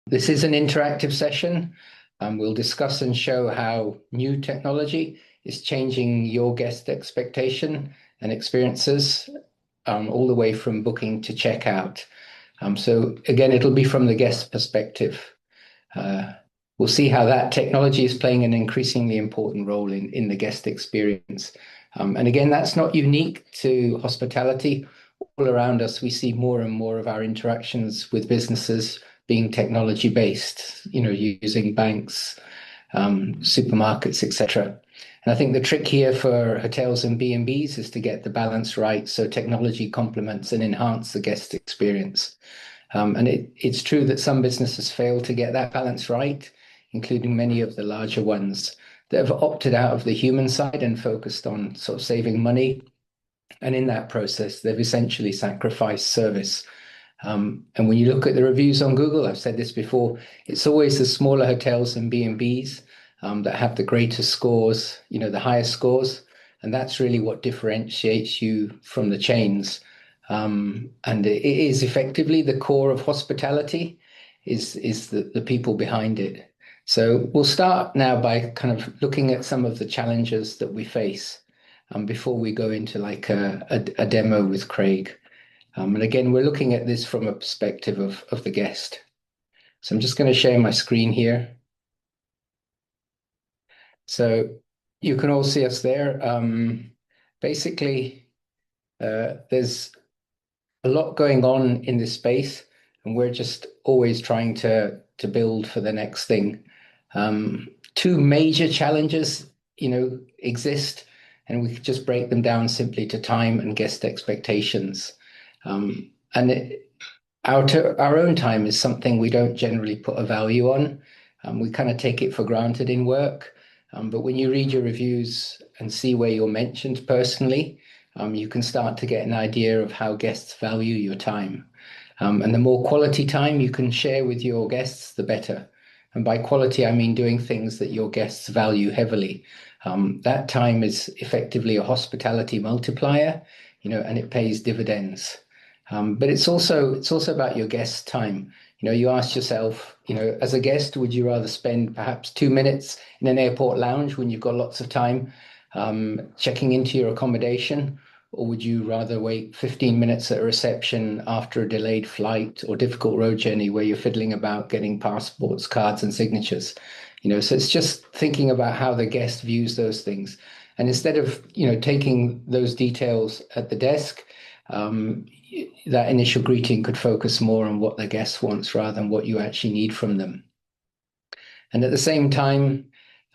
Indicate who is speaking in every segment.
Speaker 1: This is an interactive session. We'll discuss and show how new technology is changing your guest expectation and experiences, all the way from booking to checkout. So again, it'll be from the guest perspective. We'll see how that technology is playing an increasingly important role in the guest experience. And again, that's not unique to hospitality. All around us, we see more and more of our interactions with businesses being technology based, using banks, supermarkets, etc. And I think the trick here for hotels and B&Bs is to get the balance right so technology complements and enhance the guest experience. And it's true that some businesses fail to get that balance right, including many of the larger ones that have opted out of the human side and focused on sort of saving money. And in that process, they've essentially sacrificed service. And when you look at the reviews on Google, I've said this before, it's always the smaller hotels and B&Bs that have the greatest scores, the highest scores. And that's really what differentiates you from the chains. And it is effectively the core of hospitality is the people behind it. So we'll start now by kind of looking at some of the challenges that we face before we go into like a demo with Craig. And again, we're looking at this from a perspective of the guest. So I'm just going to share my screen here. So you can all see us there. Basically, there's a lot going on in this space, and we're just always trying to build for the next thing. Two major challenges, exist, and we could just break them down simply to time and guest expectations. Our own time is something we don't generally put a value on. We kind of take it for granted in work. But when you read your reviews and see where you're mentioned personally, you can start to get an idea of how guests value your time. And the more quality time you can share with your guests, the better. And by quality, I mean doing things that your guests value heavily. That time is effectively a hospitality multiplier, and it pays dividends. But it's also about your guest time. You ask yourself, as a guest, would you rather spend perhaps 2 minutes in an airport lounge when you've got lots of time checking into your accommodation? Or would you rather wait 15 minutes at a reception after a delayed flight or difficult road journey where you're fiddling about getting passports, cards, and signatures? So it's just thinking about how the guest views those things. And instead of, taking those details at the desk, that initial greeting could focus more on what the guest wants rather than what you actually need from them. And at the same time,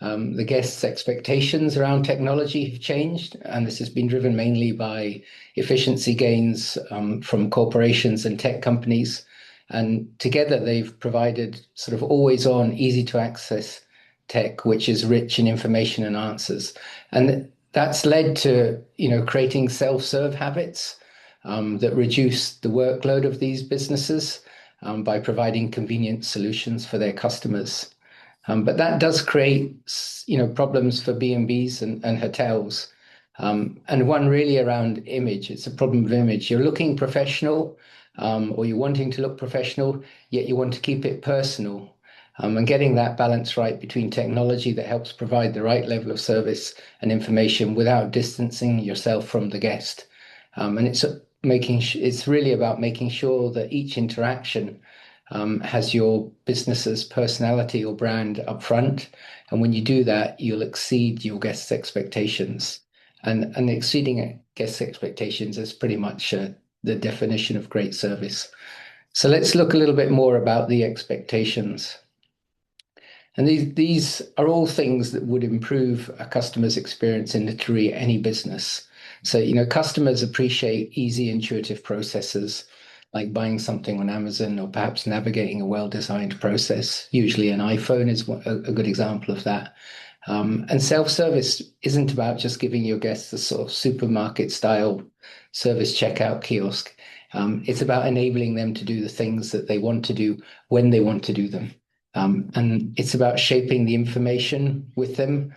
Speaker 1: the guests' expectations around technology have changed, and this has been driven mainly by efficiency gains from corporations and tech companies. And together, they've provided sort of always-on, easy-to-access tech, which is rich in information and answers. And that's led to, creating self-serve habits that reduce the workload of these businesses by providing convenient solutions for their customers. But that does create, problems for B&Bs and hotels. And one really around image. It's a problem of image. You're looking professional, or you're wanting to look professional, yet you want to keep it personal. And getting that balance right between technology that helps provide the right level of service and information without distancing yourself from the guest. And it's really about making sure that each interaction has your business's personality or brand up front. And when you do that, you'll exceed your guests' expectations. And exceeding guests' expectations is pretty much the definition of great service. So let's look a little bit more about the expectations. And these are all things that would improve a customer's experience in literally any business. So, customers appreciate easy, intuitive processes like buying something on Amazon or perhaps navigating a well-designed process. Usually an iPhone is a good example of that. And self-service isn't about just giving your guests a sort of supermarket-style service checkout kiosk. It's about enabling them to do the things that they want to do when they want to do them. And it's about shaping the information with them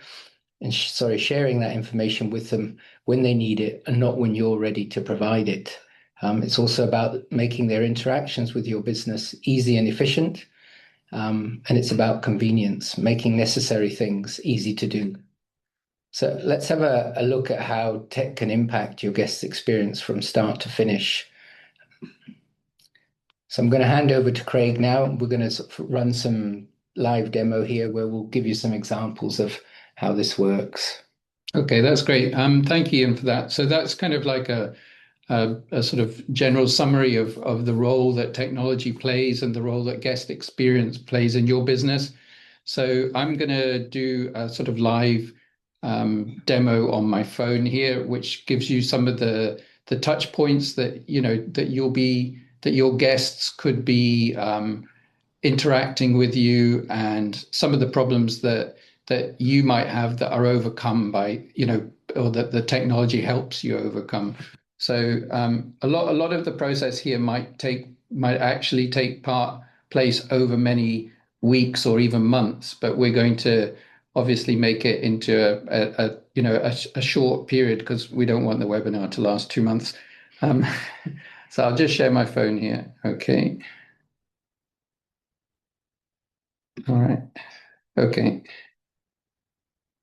Speaker 1: and sharing that information with them when they need it and not when you're ready to provide it. It's also about making their interactions with your business easy and efficient. and it's about convenience, making necessary things easy to do. So let's have a look at how tech can impact your guest's experience from start to finish. So I'm going to hand over to Craig now. We're going to sort of run some live demo here where we'll give you some examples of how this works.
Speaker 2: Okay, that's great. Thank you, Ian, for that. So that's kind of like a sort of general summary of the role that technology plays and the role that guest experience plays in your business. So I'm going to do a sort of live demo on my phone here, which gives you some of the touch points that that your guests could be interacting with you, and some of the problems that you might have that are overcome by, or that the technology helps you overcome. So a lot of the process here might actually take place over many weeks or even months, but we're going to obviously make it into a short period because we don't want the webinar to last 2 months. So I'll just share my phone here. Okay. All right. Okay.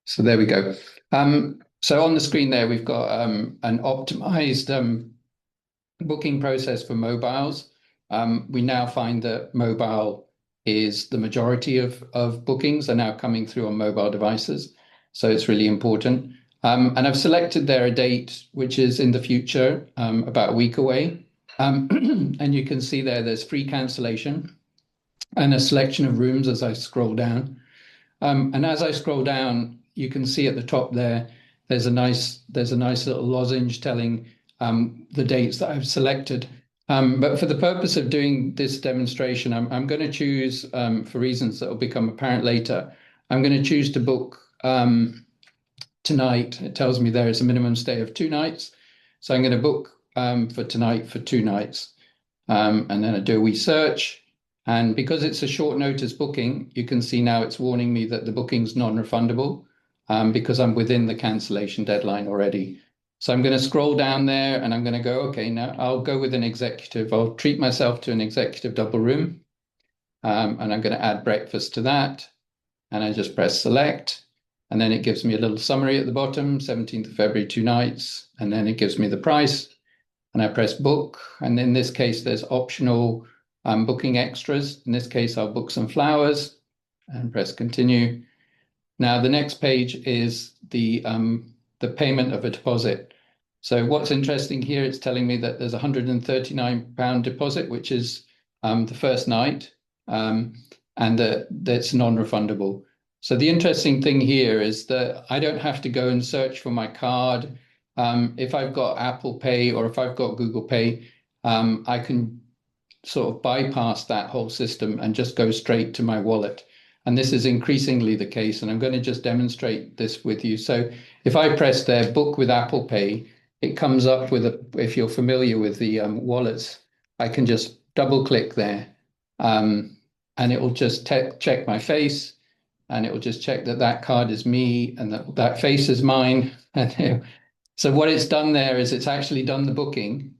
Speaker 2: So there we go. So on the screen there, we've got an optimized booking process for mobiles. We now find that mobile is the majority of bookings are now coming through on mobile devices. So it's really important. And I've selected there a date, which is in the future, about a week away. And you can see there's free cancellation and a selection of rooms as I scroll down. And as I scroll down, you can see at the top there's a nice little lozenge telling the dates that I've selected. But for the purpose of doing this demonstration, I'm going to choose, for reasons that will become apparent later, I'm going to choose to book tonight. It tells me there is a minimum stay of 2 nights. So I'm going to book for tonight for 2 nights. And then I do a wee search. And because it's a short notice booking, you can see now it's warning me that the booking's non-refundable because I'm within the cancellation deadline already. So I'm going to scroll down there and I'm going to go, okay, now I'll go with an executive. I'll treat myself to an executive double room. And I'm going to add breakfast to that. And I just press select. And then it gives me a little summary at the bottom, 17th of February, 2 nights. And then it gives me the price. And I press book. And in this case, there's optional booking extras. In this case, I'll book some flowers and press continue. Now, the next page is the payment of a deposit. So what's interesting here, it's telling me that there's a £139 deposit, which is the first night, and that's non-refundable. So the interesting thing here is that I don't have to go and search for my card. If I've got Apple Pay or if I've got Google Pay, I can sort of bypass that whole system and just go straight to my wallet. And this is increasingly the case. And I'm going to just demonstrate this with you. So if I press there, book with Apple Pay, it comes up with if you're familiar with the wallets, I can just double click there and it will just check my face and it will just check that card is me and that face is mine. And so what it's done there is it's actually done the booking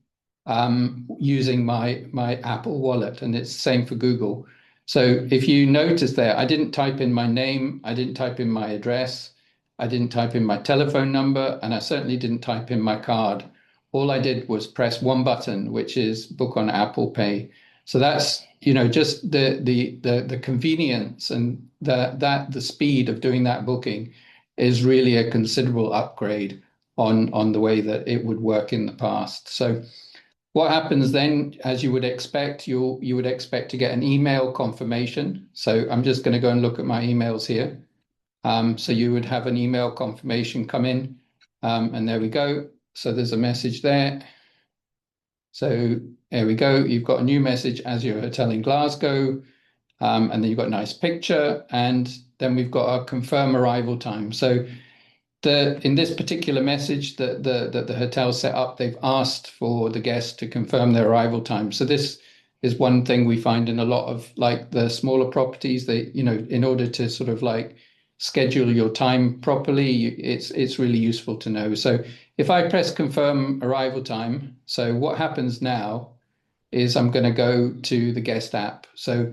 Speaker 2: using my Apple Wallet, and it's the same for Google. So if you notice there, I didn't type in my name, I didn't type in my address, I didn't type in my telephone number, and I certainly didn't type in my card. All I did was press one button, which is book on Apple Pay. So that's just the convenience and the speed of doing that booking is really a considerable upgrade on the way that it would work in the past. So what happens then, as you would expect, you would expect to get an email confirmation. So I'm just going to go and look at my emails here. So you would have an email confirmation come in, and there we go. So there's a message there. So there we go. You've got a new message as your hotel in Glasgow, and then you've got a nice picture, and then we've got a confirm arrival time. So in this particular message that the hotel set up, they've asked for the guest to confirm their arrival time. So this is one thing we find in a lot of like the smaller properties. They, in order to sort of like schedule your time properly, it's really useful to know. So if I press confirm arrival time, so what happens now is I'm going to go to the guest app. So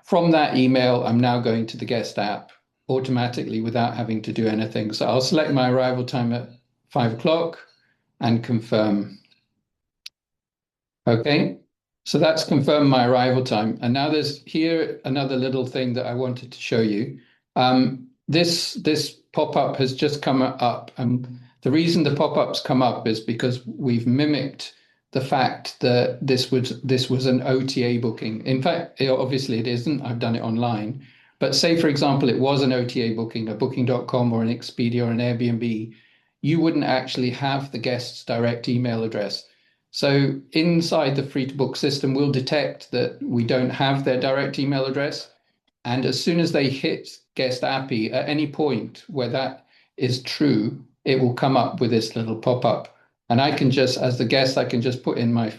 Speaker 2: from that email, I'm now going to the Guest app automatically without having to do anything. So I'll select my arrival time at 5 o'clock and confirm. Okay, so that's confirmed my arrival time. And now there's here another little thing that I wanted to show you. This pop-up has just come up. And the reason the pop-ups come up is because we've mimicked the fact that this was an OTA booking. In fact, obviously it isn't. I've done it online. But say, for example, it was an OTA booking, a booking.com or an Expedia or an Airbnb, you wouldn't actually have the guest's direct email address. So inside the free-to-book system, we'll detect that we don't have their direct email address. And as soon as they hit GuestAppy, at any point where that is true, it will come up with this little pop-up. And I can just, as the guest, I can just put in my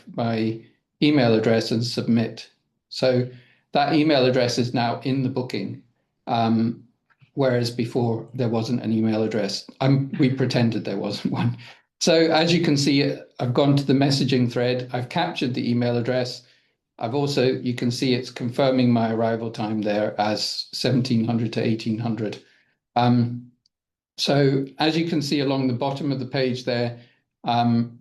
Speaker 2: email address and submit. So that email address is now in the booking, whereas before there wasn't an email address. We pretended there wasn't one. So as you can see, I've gone to the messaging thread. I've captured the email address. I've also, you can see it's confirming my arrival time there as 1700 to 1800. So as you can see along the bottom of the page there,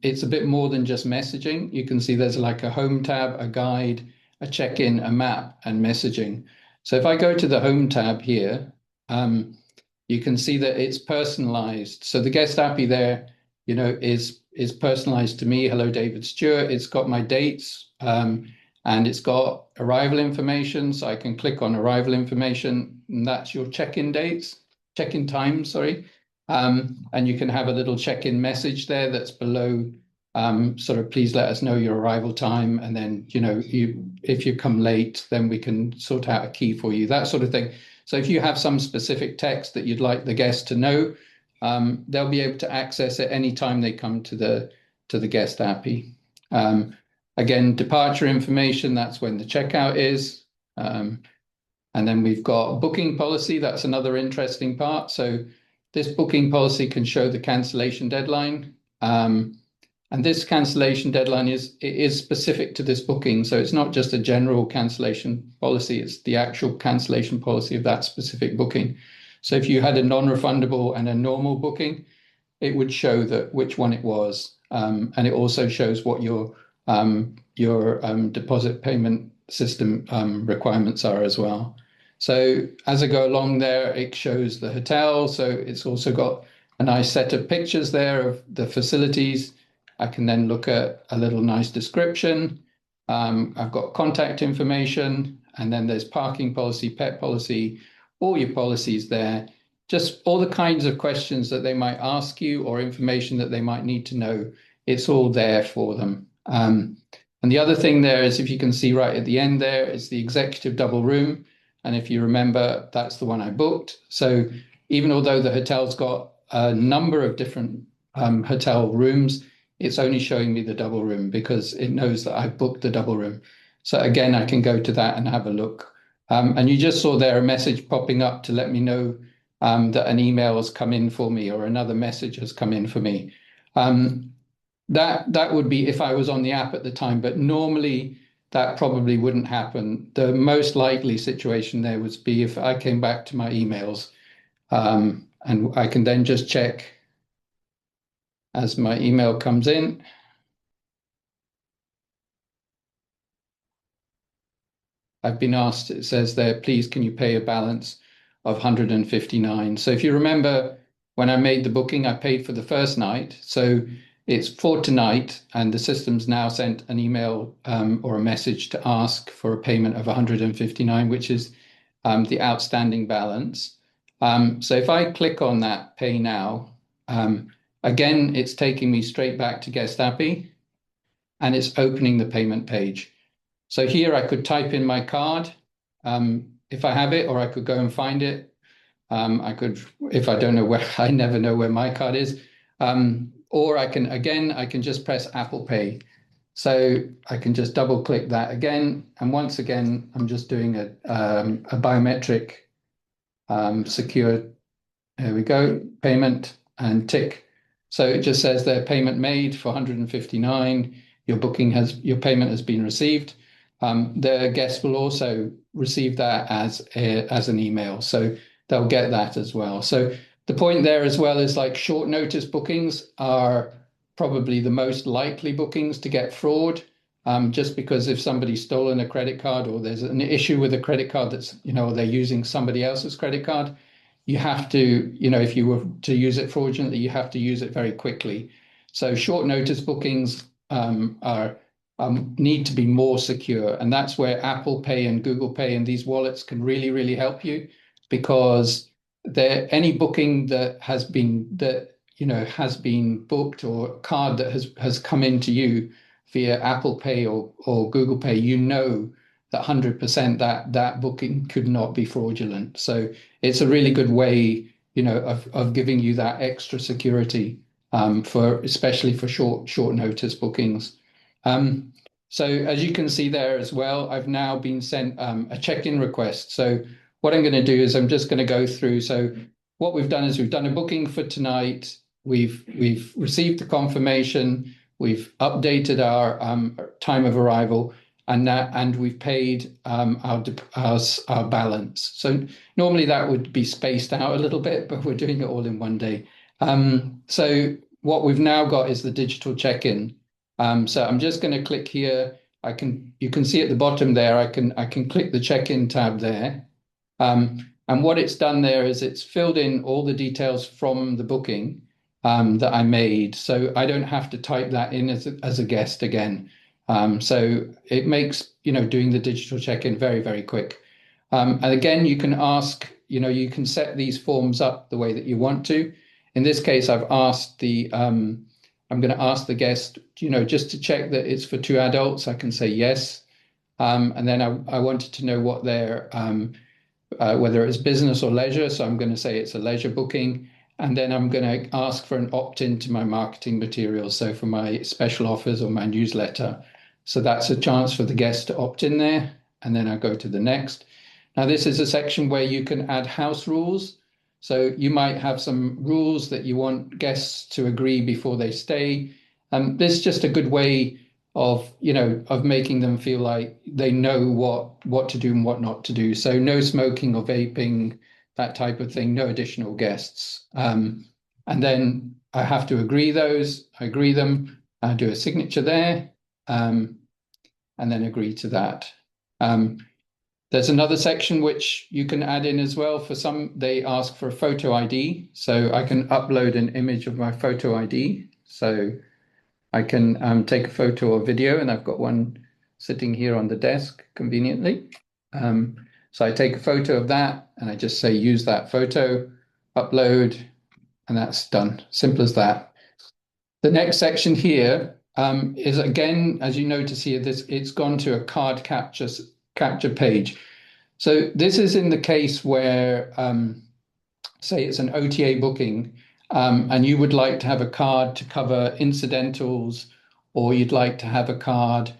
Speaker 2: it's a bit more than just messaging. You can see there's like a home tab, a guide, a check-in, a map, and messaging. So if I go to the home tab here, you can see that it's personalized. So the GuestAppy there, is personalized to me. Hello, David Stewart. It's got my dates, and it's got arrival information. So I can click on arrival information, and that's your check-in dates, check-in time, sorry. And you can have a little check-in message there that's below, sort of, please let us know your arrival time. And then, if you come late, then we can sort out a key for you, that sort of thing. So if you have some specific text that you'd like the guest to know, they'll be able to access it anytime they come to the GuestAppy. Again, departure information, that's when the checkout is. And then we've got booking policy. That's another interesting part. So this booking policy can show the cancellation deadline. And this cancellation deadline is specific to this booking. So it's not just a general cancellation policy, it's the actual cancellation policy of that specific booking. So if you had a non-refundable and a normal booking, it would show that which one it was. And it also shows what your deposit payment system requirements are as well. So as I go along there, it shows the hotel. So it's also got a nice set of pictures there of the facilities. I can then look at a little nice description. I've got contact information, and then there's parking policy, pet policy, all your policies there, just all the kinds of questions that they might ask you or information that they might need to know. It's all there for them. And the other thing there is, if you can see right at the end there, is the executive double room. And if you remember, that's the one I booked. So even although the hotel's got a number of different hotel rooms, it's only showing me the double room because it knows that I've booked the double room. So again, I can go to that and have a look. And you just saw there a message popping up to let me know that an email has come in for me or another message has come in for me. That would be if I was on the app at the time, but normally that probably wouldn't happen. The most likely situation there would be if I came back to my emails, and I can then just check as my email comes in. I've been asked, it says there, please, can you pay a balance of 159? So if you remember, when I made the booking, I paid for the first night. So it's for tonight, and the system's now sent an email or a message to ask for a payment of 159, which is the outstanding balance. So if I click on that pay now, again, it's taking me straight back to GuestAppy, and it's opening the payment page. So here I could type in my card if I have it, or I could go and find it. I could, if I don't know where, I never know where my card is. Or I can just press Apple Pay. So I can just double click that again. And once again, I'm just doing a biometric secure, there we go, payment and tick. So it just says there, payment made for 159. Your payment has been received. the guests will also receive that as an email. So they'll get that as well. So the point there as well is like short notice bookings are probably the most likely bookings to get fraud. Just because if somebody's stolen a credit card or there's an issue with a credit card that's, they're using somebody else's credit card, you have to, if you were to use it fraudulently, you have to use it very quickly. So short notice bookings are need to be more secure. And that's where Apple Pay and Google Pay and these wallets can really, really help you, because any booking that has been booked, or a card that has come into you via Apple Pay or Google Pay, that 100% that booking could not be fraudulent. So it's a really good way, of giving you that extra security, especially for short notice bookings. So as you can see there as well, I've now been sent a check-in request. So what I'm going to do is I'm just going to go through. So what we've done is we've done a booking for tonight. We've received the confirmation. We've updated our time of arrival, and we've paid our balance. So normally that would be spaced out a little bit, but we're doing it all in one day. So what we've now got is the digital check-in. So I'm just going to click here. You can see at the bottom there, I can click the check-in tab there. And what it's done there is it's filled in all the details from the booking that I made. So I don't have to type that in as a guest again. So it makes, doing the digital check-in very, very quick. And again, you can ask, you can set these forms up the way that you want to. In this case, I'm going to ask the guest, just to check that it's for 2 adults. I can say yes. And then I wanted to know what their, whether it's business or leisure. So I'm going to say it's a leisure booking. And then I'm going to ask for an opt-in to my marketing materials. So for my special offers or my newsletter. So that's a chance for the guest to opt in there. And then I go to the next. Now, this is a section where you can add house rules. So you might have some rules that you want guests to agree before they stay. This is just a good way of making them feel like they know what to do and what not to do. So no smoking or vaping, that type of thing, no additional guests. And then I have to agree those. I agree them. I do a signature there, and then agree to that. There's another section which you can add in as well. For some, they ask for a photo ID. So I can upload an image of my photo ID. So I can take a photo or video, and I've got one sitting here on the desk conveniently. So I take a photo of that, and I just say, use that photo, upload, and that's done. Simple as that. The next section here is, again, as you notice here, it's gone to a card capture page. So this is in the case where, say it's an OTA booking, and you would like to have a card to cover incidentals, or you'd like to have a card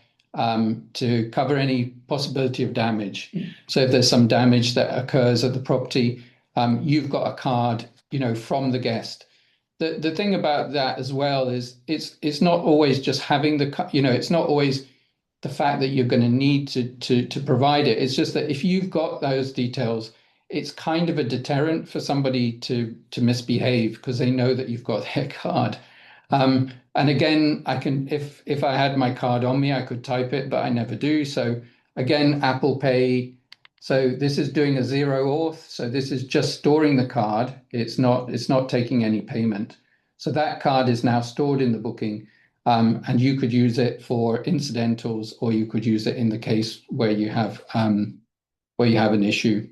Speaker 2: to cover any possibility of damage. So if there's some damage that occurs at the property, you've got a card, from the guest. The thing about that as well is it's not always just having it's not always the fact that you're going to need to provide it. It's just that if you've got those details, it's kind of a deterrent for somebody to misbehave, because they know that you've got their card. And again, I can, if I had my card on me, I could type it, but I never do. So again, Apple Pay. So this is doing a zero auth. So this is just storing the card. It's not taking any payment. So that card is now stored in the booking. And you could use it for incidentals, or you could use it in the case where you have an issue.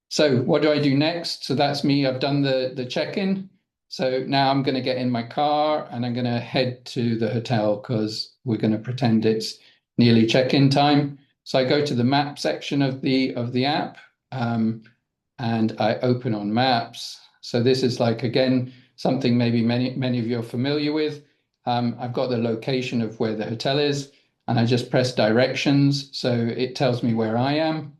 Speaker 2: So what do I do next? So that's me. I've done the check-in. So now I'm going to get in my car and I'm going to head to the hotel, because we're going to pretend it's nearly check-in time. So I go to the map section of the app, and I open on Maps. So this is like, again, something maybe many of you are familiar with. I've got the location of where the hotel is, and I just press directions. So it tells me where I am,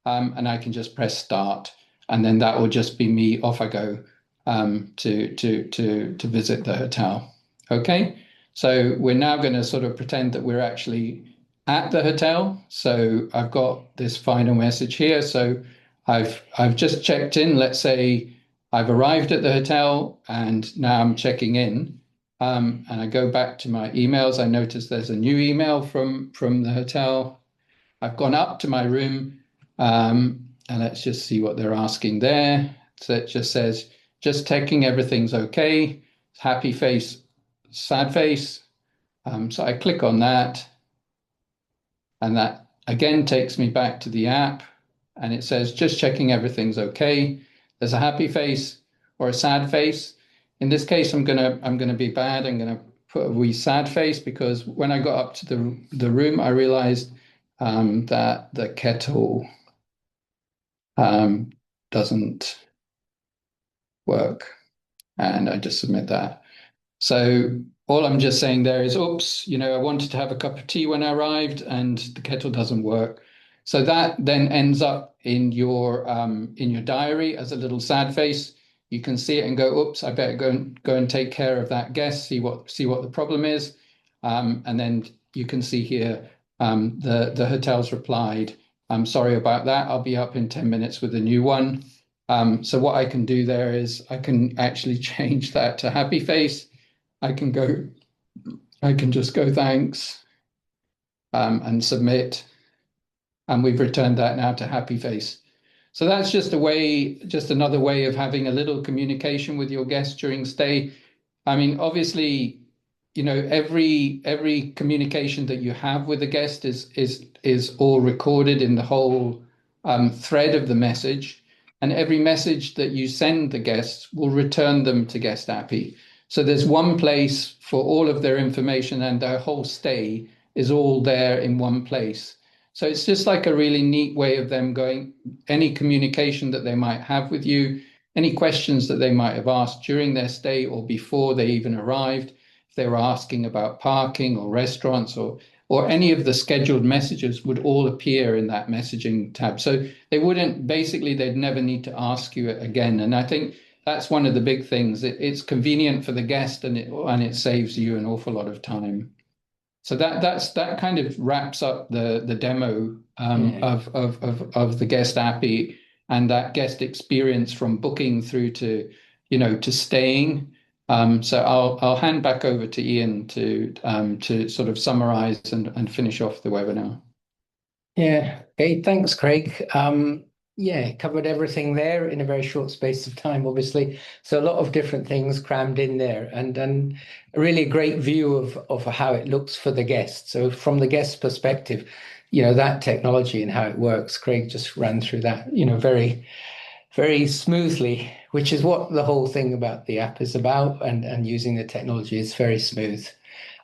Speaker 2: and I can just press start, and then that will just be me. Off I go to visit the hotel. Okay, so we're now going to sort of pretend that we're actually at the hotel. So I've got this final message here. So I've just checked in. Let's say I've arrived at the hotel and now I'm checking in. And I go back to my emails. I notice there's a new email from the hotel. I've gone up to my room, and let's just see what they're asking there. So it just says, just checking everything's okay. Happy face, sad face. So I click on that, and that again takes me back to the app, and it says, just checking everything's okay. There's a happy face or a sad face. In this case, I'm gonna be bad. I'm gonna put a wee sad face because when I got up to the room, I realized that the kettle um, doesn't work, and I just submit that. So all I'm just saying there is, oops, I wanted to have a cup of tea when I arrived, and the kettle doesn't work. So that then ends up in your diary as a little sad face. You can see it and go, oops, I better go and take care of that guest, see what the problem is. And then you can see here the hotel's replied, I'm sorry about that. I'll be up in 10 minutes with a new one. So what I can do there is I can actually change that to happy face. I can go, I can just go thanks and submit. And we've returned that now to happy face. So that's just another way of having a little communication with your guests during stay. I mean, obviously, every communication that you have with the guest is all recorded in the whole thread of the message, and every message that you send the guests will return them to GuestAppy. So there's one place for all of their information, and their whole stay is all there in one place. So it's just like a really neat way of them going, any communication that they might have with you, any questions that they might have asked during their stay or before they even arrived, if they were asking about parking or restaurants or any of the scheduled messages would all appear in that messaging tab. So they'd never need to ask you it again. And I think that's one of the big things. It's convenient for the guest, and it saves you an awful lot of time. So that kind of wraps up the demo
Speaker 1: Yeah.
Speaker 2: of the GuestAppy and that guest experience from booking through to staying. So I'll hand back over to Ian to sort of summarize and finish off the webinar.
Speaker 1: Yeah. Okay. Thanks, Craig. Yeah, covered everything there in a very short space of time, obviously. So a lot of different things crammed in there, and a really great view of how it looks for the guest. So from the guest perspective, that technology and how it works, Craig just ran through that, very, very smoothly, which is what the whole thing about the app is about, and using the technology is very smooth.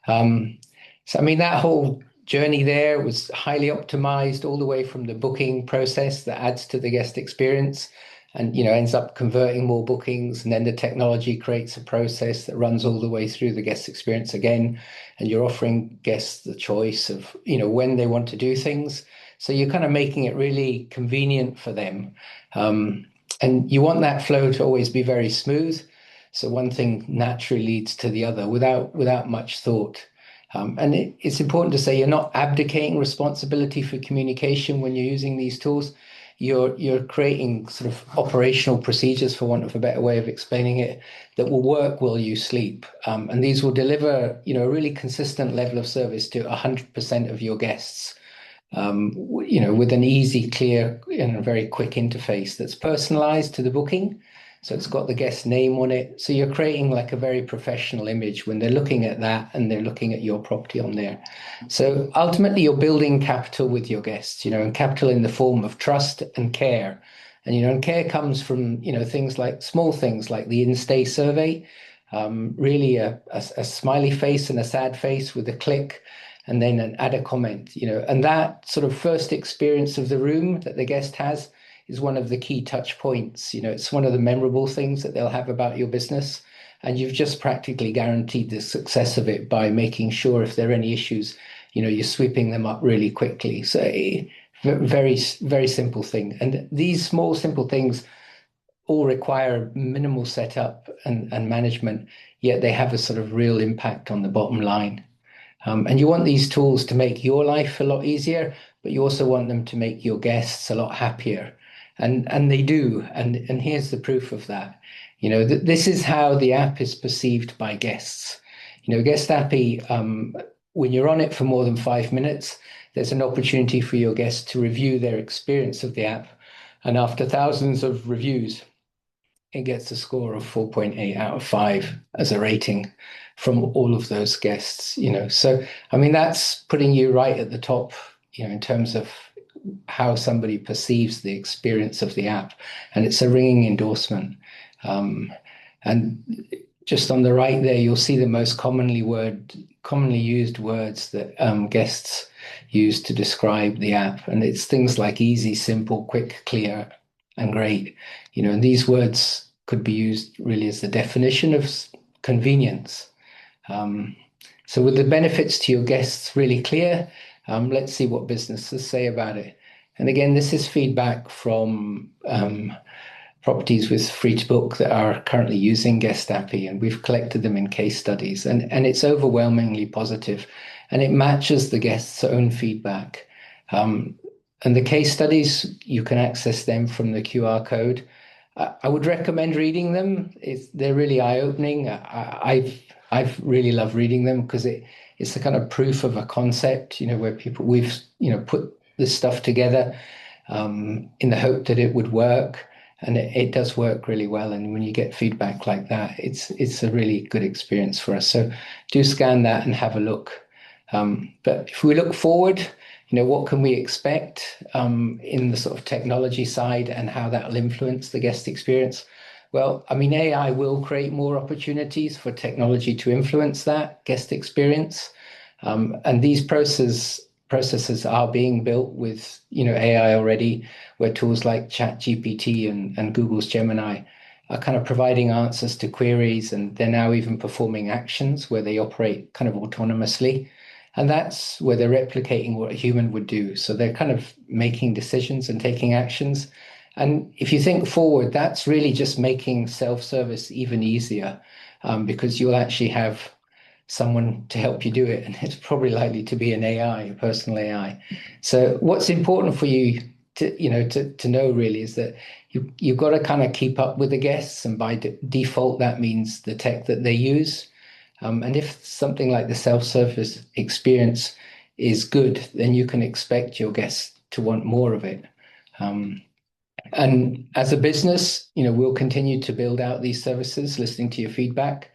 Speaker 1: Um, so, I mean, that whole journey there was highly optimized all the way from the booking process that adds to the guest experience and, ends up converting more bookings. And then the technology creates a process that runs all the way through the guest experience again. And you're offering guests the choice of, when they want to do things. So you're kind of making it really convenient for them. And you want that flow to always be very smooth. So one thing naturally leads to the other without much thought. And it's important to say you're not abdicating responsibility for communication when you're using these tools. You're creating sort of operational procedures, for want of a better way of explaining it, that will work while you sleep. And these will deliver, a really consistent level of service to 100% of your guests. With an easy, clear, and very quick interface that's personalized to the booking. So it's got the guest name on it. So you're creating like a very professional image when they're looking at that and they're looking at your property on there. So ultimately, you're building capital with your guests, and capital in the form of trust and care. And care comes from, small things like the in-stay survey, really a smiley face and a sad face with a click, and then add a comment, and that sort of first experience of the room that the guest has is one of the key touch points. It's one of the memorable things that they'll have about your business. And you've just practically guaranteed the success of it by making sure if there are any issues, you're sweeping them up really quickly. So very, very simple thing. And these small, simple things all require minimal setup and management, yet they have a sort of real impact on the bottom line. And you want these tools to make your life a lot easier, but you also want them to make your guests a lot happier. And they do. And here's the proof of that. This is how the app is perceived by guests. GuestAppy, when you're on it for more than 5 minutes, there's an opportunity for your guests to review their experience of the app. And after thousands of reviews, it gets a score of 4.8 out of 5 as a rating from all of those guests. So I mean, that's putting you right at the top, in terms of how somebody perceives the experience of the app, and it's a ringing endorsement. And just on the right there, you'll see the most commonly used words that guests use to describe the app, and it's things like easy, simple, quick, clear, and great. And these words could be used really as the definition of convenience. So with the benefits to your guests really clear, let's see what businesses say about it. And again, this is feedback from properties with free-to-book that are currently using GuestAppy, and we've collected them in case studies, and it's overwhelmingly positive, and it matches the guests' own feedback. And the case studies, you can access them from the QR code. I would recommend reading them. They're really eye-opening. I've really loved reading them because it's the kind of proof of a concept, where we've put this stuff together in the hope that it would work, and it does work really well. And when you get feedback like that, it's a really good experience for us. So do scan that and have a look. But if we look forward, what can we expect in the sort of technology side and how that will influence the guest experience? Well, I mean, AI will create more opportunities for technology to influence that guest experience. And these processes are being built with, AI already, where tools like ChatGPT and Google's Gemini are kind of providing answers to queries, and they're now even performing actions where they operate kind of autonomously. And that's where they're replicating what a human would do. So they're kind of making decisions and taking actions. And if you think forward, that's really just making self-service even easier, because you'll actually have someone to help you do it. And it's probably likely to be an AI, a personal AI. So what's important for you to know really is that you've got to kind of keep up with the guests. And by default, that means the tech that they use. And if something like the self-service experience is good, then you can expect your guests to want more of it. And as a business, we'll continue to build out these services, listening to your feedback.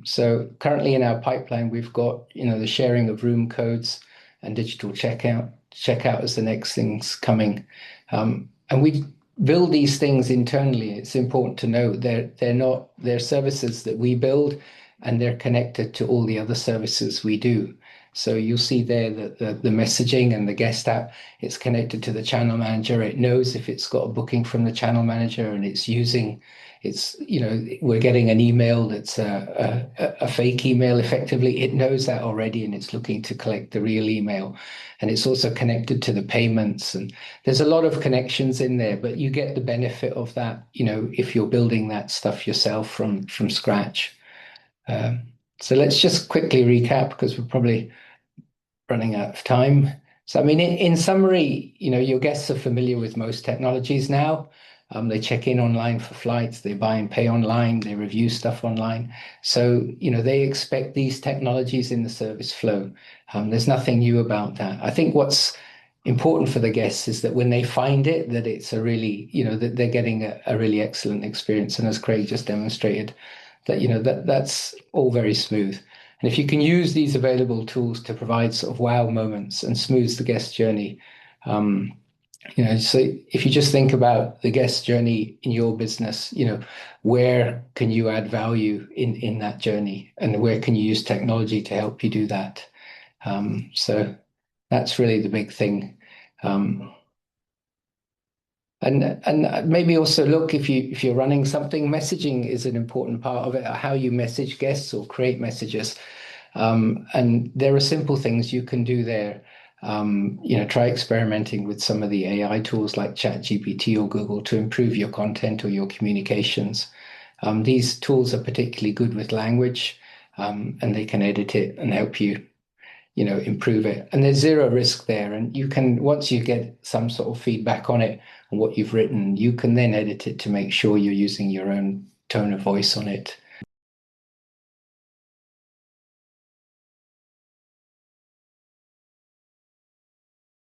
Speaker 1: So currently in our pipeline, we've got, the sharing of room codes and digital checkout is the next things coming. And we build these things internally. It's important to note they're services that we build, and they're connected to all the other services we do. So you'll see there that the messaging and the guest app, it's connected to the channel manager. It knows if it's got a booking from the channel manager, and we're getting an email that's a fake email effectively. It knows that already, and it's looking to collect the real email. And it's also connected to the payments. And there's a lot of connections in there, but you get the benefit of that, if you're building that stuff yourself from scratch. So let's just quickly recap, because we're probably running out of time. So, I mean, in summary, your guests are familiar with most technologies now. They check in online for flights, they buy and pay online, they review stuff online. So, they expect these technologies in the service flow. There's nothing new about that. I think what's important for the guests is that when they find it, that it's a really, that they're getting a really excellent experience. And as Craig just demonstrated, that that's all very smooth. And if you can use these available tools to provide sort of wow moments and smooth the guest journey, so if you just think about the guest journey in your business, where can you add value in that journey, and where can you use technology to help you do that? So that's really the big thing. And maybe also look, if you're running something, messaging is an important part of it, how you message guests or create messages. And there are simple things you can do there. Try experimenting with some of the AI tools like ChatGPT or Google to improve your content or your communications. These tools are particularly good with language, and they can edit it and help you improve it. And there's zero risk there. And you can, once you get some sort of feedback on it and what you've written, you can then edit it to make sure you're using your own tone of voice on it.